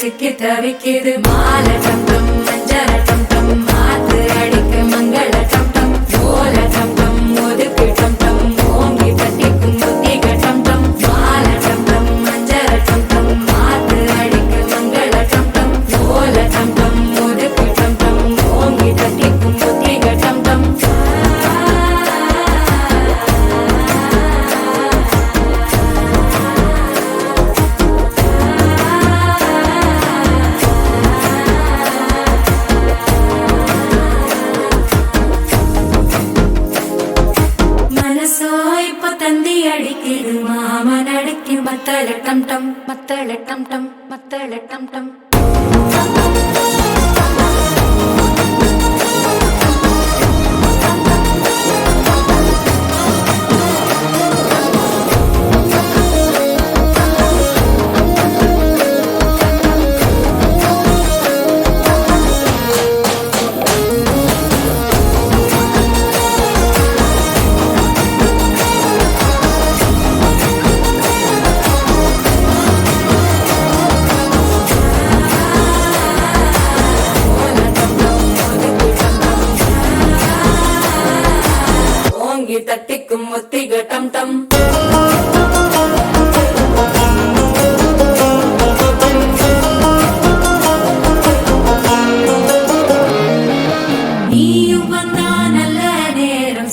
சிக்கி தவிக்கிது மால டம் டம் மஞ்சள டம் டம் மாத்து அடிக்க மங்கள டம் டம் ஓல டம் டம் ஒதுக்கு டம் டம் ஓங்கி தட்டிக்கும் புத்திக டம் டம் மால டம் டம் மஞ்சள டம் டம் மாத்து அடிக்க மங்கள டம் டம் ஓல டம் டம் ஒதுக்கு டம் டம் ஓங்கி தட்டிக்கும் புத்திக டம் டம் தந்தி அடிக்கிது மாமன் அடிக்கு மத்தள டம் டம் மத்தள டம் டம் மத்தள டம் டம் தட்டிக்கும் முத்திக டம் டம் நீயும் வந்தா நல்ல நேரம்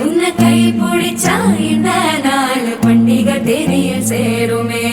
உன்னை கை பிடிச்சா இந்த நாள் பண்டிகை தெரிய சேருமே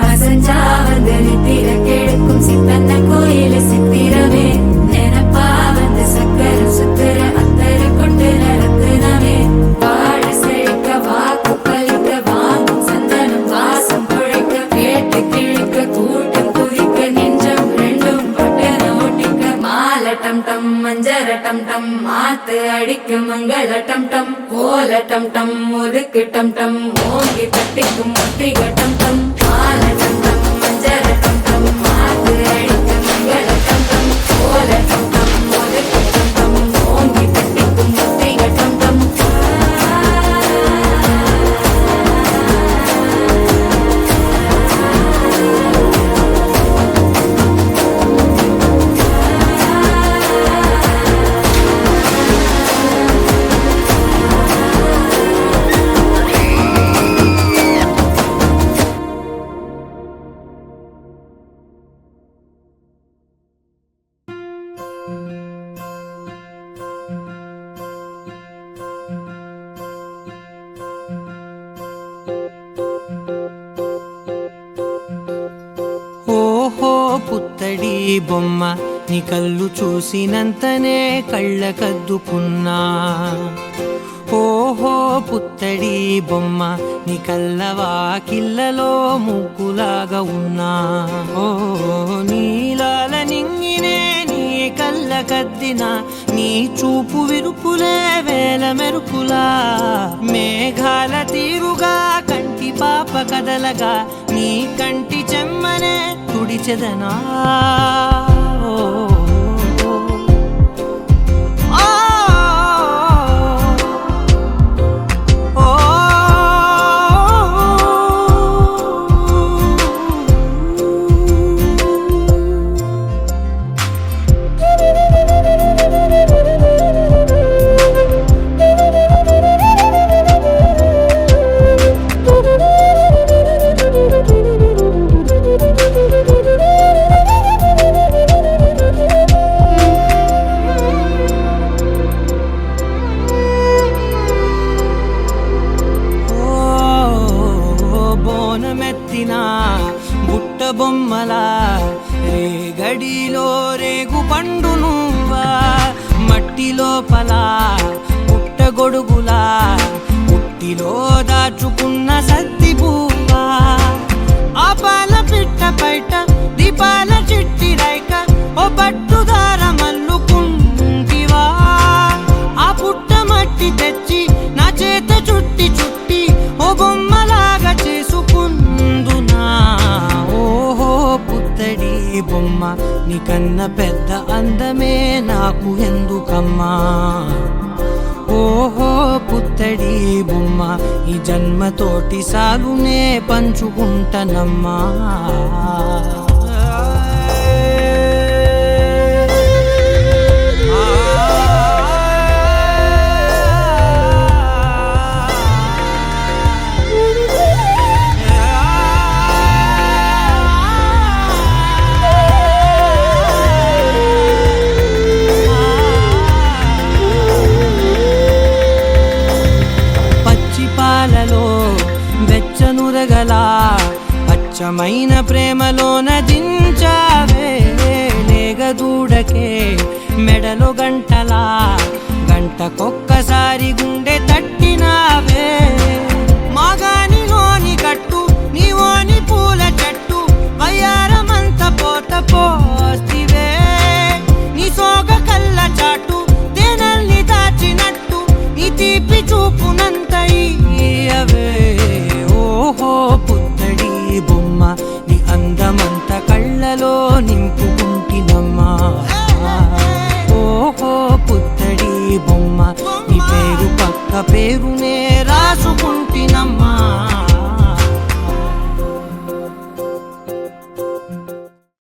அசஞ்சா வந்து நித்திர கெடுக்கும் சித்தன்ன கோயில சித்திரமே நினப்பா வந்து சக்கர சுத்திர அத்தர கொண்டு நடத்துனவே வாழ செழிக்க வாக்கு பலிக்க வாங்கும் சந்தனம் வாசம் குழைக்க கேட்டு கிழிக்க கூட்டம் குதிக்க நெஞ்சம் ரெண்டும் பட்டு ஓட்டிக்க மால டம் டம் மஞ்சர டம் டம் மாத்து அடிக்க மங்கள டம் டம் ஓல டம் டம் ஒதுக்கு டம் டம் ஓங்கி தட்டிக்கும் முத்திக டம் டம் மால டம் டம் மஞ்சர டம் டம் மாத்து அடிக்க மங்கள டம் டம் ஓல டம் டம் ஒதுக்கு டம் டம் ஓங்கி தட்டிக்கும் முத்திக டம் டம் పుత్తడి బొమ్మ నీ కళ్ళు చూసినంతనే కళ్ళకద్దుకున్నా ఓహో పుత్తడి బొమ్మ నీ కళ్ళవాకిళ్ళలో ముగ్గులాగా ఉన్నా ఓ నీలాల నింగినే నీ కళ్ళకద్దిన నీ చూపు విరుపులే వేల మెరుపులా మేఘాల తీరుగా కంటి పాప కదలగా నీ కంటి చెమ్మనే తుడిచెదనా బుట్ట బొమ్మలా రేగడిలో రేగు పండు నువ్వా మట్టి లోపల పుట్ట గొడుగులా పుట్టిలో దాచుకున్న సత్తి పువ్వా ఆపాల పిట్ట బయట దీపాల చిట్టి రైక ఓ పట్టుదార మల్లుకుంటివా ఆ పుట్ట మట్టి తెచ్చి నా చేత చుట్టి చుట్టి ఓ బొమ్మలాగా చేసుకుందునా ఓహో పుత్తడి బొమ్మ నీకన్న పెద్ద అందమే నాకు ఎందుకమ్మా ఓహో పుత్తడి బొమ్మ ఈ జన్మతోటి సాగునే పంచుకుంటనమ్మా. పాలలో వెచ్చనురగల పచ్చమైన ప్రేమలో నదించావే లేగదూడకే మెడలో గంటలా గంటకొక్కసారి గుండె తట్టినావే మాగానిలోని గట్టు నీవోని పూల చెట్టు వయ్యారమంత పోత పోస్తివే నీ సోగ కళ్ళ చాటు తేనల్ని దాచినట్టు నీ తీపి చూపునంత ఇయ్యవే. ఓహో పుత్తడి బొమ్మ నీ అందమంత కళ్ళలో నింపుకుంటినమ్మా. ఓహో పుత్తడి బొమ్మ నీ పేరు పక్క పేరునే రాసుకుంటినమ్మా.